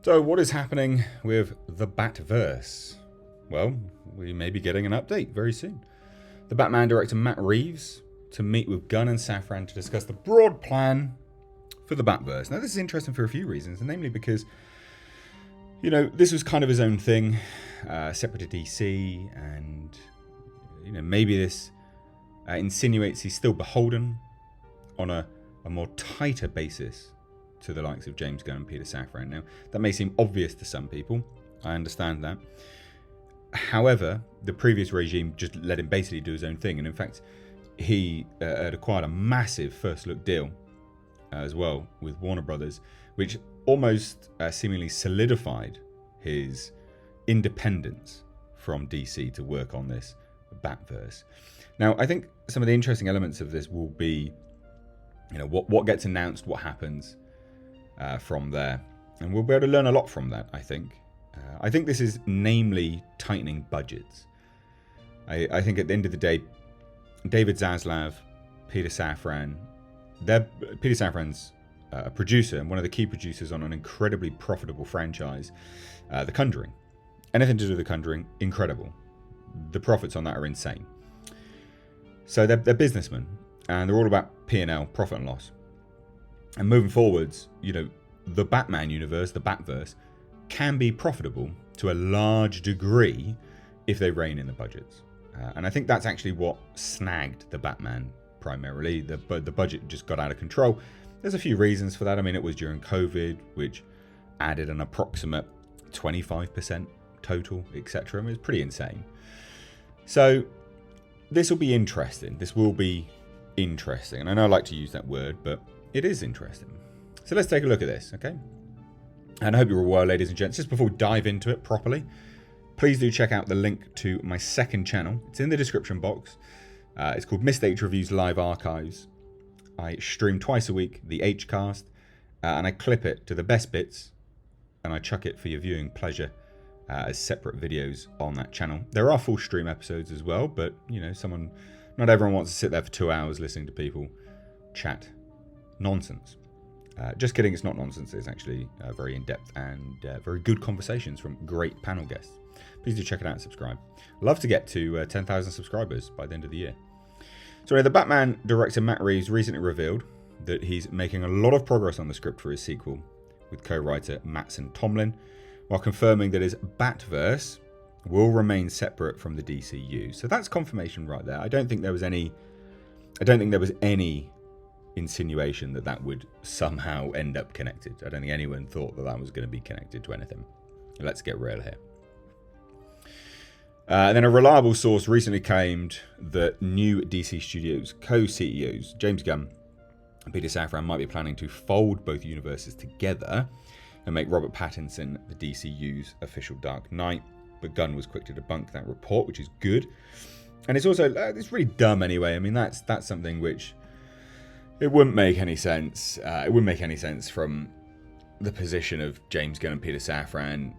So what is happening with the Batverse? Well, we may be getting an update very soon. The Batman director Matt Reeves to meet with Gunn and Safran to discuss the broad plan for the Batverse. Now this is interesting for a few reasons, and namely because, you know, this was kind of his own thing, separate to DC, and, you know, maybe this insinuates he's still beholden on a more tighter basis to the likes of James Gunn and Peter Safran. Now, that may seem obvious to some people. I understand that. However, the previous regime just let him basically do his own thing. And in fact, he had acquired a massive first look deal as well with Warner Brothers, which almost seemingly solidified his independence from DC to work on this Batverse. Now, I think some of the interesting elements of this will be, you know, what gets announced, what happens from there. And we'll be able to learn a lot from that, I think. I think this is namely tightening budgets. I think at the end of the day, David Zaslav, Peter Safran, Peter Safran's a producer and one of the key producers on an incredibly profitable franchise, The Conjuring. Anything to do with The Conjuring, incredible. The profits on that are insane. So they're businessmen, and they're all about P&L, profit and loss. And moving forwards, you know, the Batman universe, the Batverse, can be profitable to a large degree if they rein in the budgets. And I think that's actually what snagged the Batman primarily. The budget just got out of control. There's a few reasons for that. I mean, it was during COVID, which added an approximate 25% total, etc. I mean, it's pretty insane. So this will be interesting. This will be interesting. And I know I like to use that word, but it is interesting. So let's take a look at this, okay? And I hope you're all well, ladies and gents. Just before we dive into it properly, please do check out the link to my second channel. It's in the description box. It's called Missed H Reviews Live Archives. I stream twice a week, the Hcast, and I clip it to the best bits, and I chuck it for your viewing pleasure as separate videos on that channel. There are full stream episodes as well, but, you know, not everyone wants to sit there for 2 hours listening to people chat nonsense. Just kidding, it's not nonsense. It's actually very in-depth and very good conversations from great panel guests. Please do check it out and subscribe. Love to get to 10,000 subscribers by the end of the year. So the Batman director Matt Reeves recently revealed that he's making a lot of progress on the script for his sequel with co-writer Mattson Tomlin, while confirming that his Batverse will remain separate from the DCU. So that's confirmation right there. I don't think there was any insinuation that would somehow end up connected. I don't think anyone thought that was going to be connected to anything. Let's get real here. And then a reliable source recently claimed that new DC Studios co-CEOs James Gunn and Peter Safran might be planning to fold both universes together and make Robert Pattinson the DCU's official Dark Knight. But Gunn was quick to debunk that report, which is good. And it's also, it's really dumb anyway. I mean, that's something which it wouldn't make any sense. It wouldn't make any sense from the position of James Gunn and Peter Safran.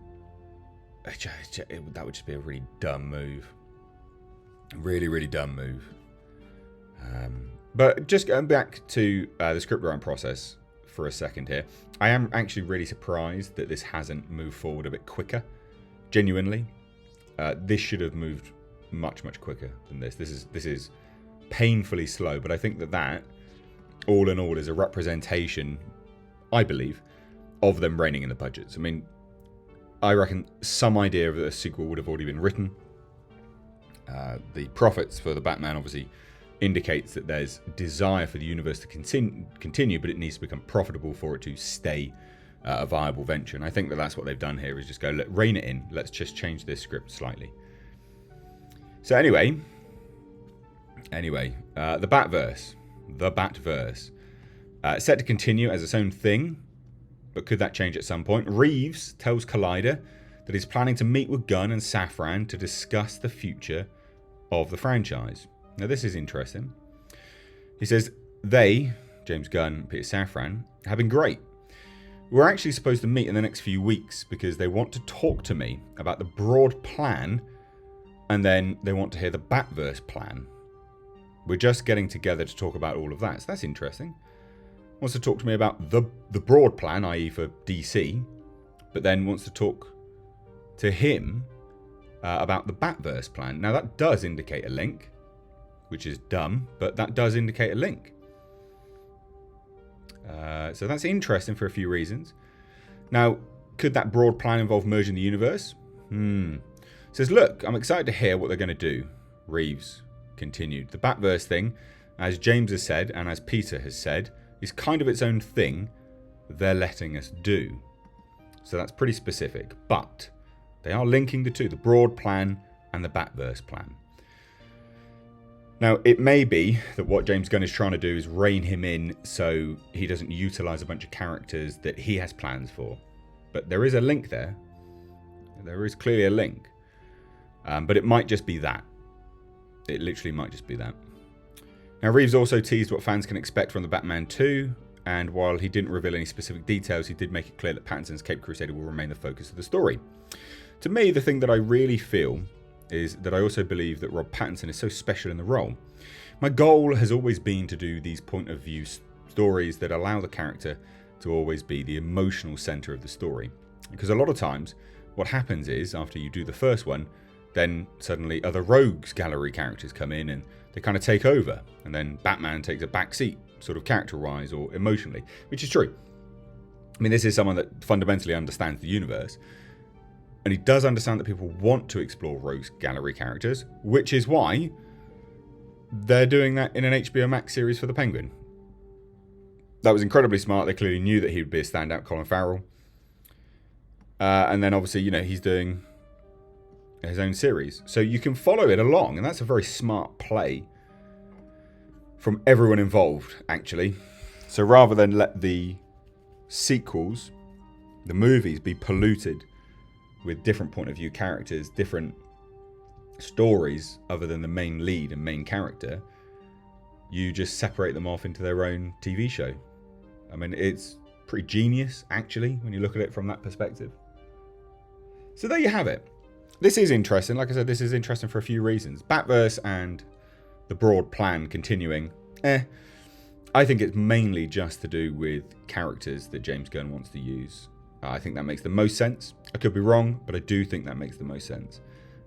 That would just be a really dumb move. Really, really dumb move. But just going back to the script writing process for a second here, I am actually really surprised that this hasn't moved forward a bit quicker. Genuinely, this should have moved much, much quicker than this. This is painfully slow, but I think that all in all is a representation, I believe, of them reining in the budgets. I mean, I reckon some idea of a sequel would have already been written. The profits for the Batman obviously indicates that there's desire for the universe to continue, but it needs to become profitable for it to stay a viable venture. And I think that's what they've done here, is just go, rein it in. Let's just change this script slightly. So anyway, the Batverse. The Batverse. Set to continue as its own thing, but could that change at some point? Reeves tells Collider that he's planning to meet with Gunn and Safran to discuss the future of the franchise. Now this is interesting. He says they, James Gunn and Peter Safran, have been great. We're actually supposed to meet in the next few weeks because they want to talk to me about the broad plan, and then they want to hear the Batverse plan. We're just getting together to talk about all of that. So that's interesting. Wants to talk to me about the broad plan, i.e. for DC, but then wants to talk to him about the Batverse plan. Now that does indicate a link, which is dumb, but that does indicate a link. So that's interesting for a few reasons. Now, could that broad plan involve merging the universe? Says, look, I'm excited to hear what they're going to do. Reeves continued. The Batverse thing, as James has said, and as Peter has said, is kind of its own thing they're letting us do. So that's pretty specific. But they are linking the two, the broad plan and the Batverse plan. Now, it may be that what James Gunn is trying to do is rein him in so he doesn't utilise a bunch of characters that he has plans for. But there is a link there. There is clearly a link. But it might just be that. It literally might just be that. Now, Reeves also teased what fans can expect from the Batman 2. And while he didn't reveal any specific details, he did make it clear that Pattinson's Caped Crusader will remain the focus of the story. To me, the thing that I really feel is that I also believe that Rob Pattinson is so special in the role. My goal has always been to do these point of view stories that allow the character to always be the emotional centre of the story. Because a lot of times what happens is after you do the first one, then suddenly other rogues gallery characters come in and they kind of take over, and then Batman takes a back seat sort of character-wise or emotionally, which is true. I mean, this is someone that fundamentally understands the universe. And he does understand that people want to explore rogues gallery characters, which is why they're doing that in an HBO Max series for the Penguin. That was incredibly smart. They clearly knew that he would be a standout, Colin Farrell. And then obviously, he's doing his own series. So you can follow it along, and that's a very smart play from everyone involved, actually. So rather than let the sequels, the movies, be polluted with different point of view characters, different stories other than the main lead and main character, you just separate them off into their own TV show. I mean, it's pretty genius, actually, when you look at it from that perspective. So there you have it. This is interesting. Like I said, this is interesting for a few reasons. Batverse and the broad plan continuing. I think it's mainly just to do with characters that James Gunn wants to use. I think that makes the most sense. I could be wrong, but I do think that makes the most sense.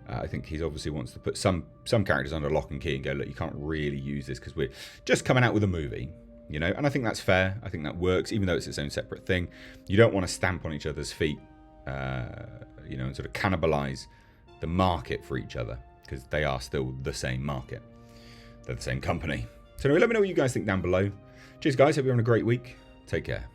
I think he obviously wants to put some characters under lock and key and go, look, you can't really use this because we're just coming out with a movie, And I think that's fair. I think that works, even though it's its own separate thing. You don't want to stamp on each other's feet, and sort of cannibalize the market for each other, because they are still the same market. They're the same company. So anyway, let me know what you guys think down below. Cheers, guys. Hope you're having a great week. Take care.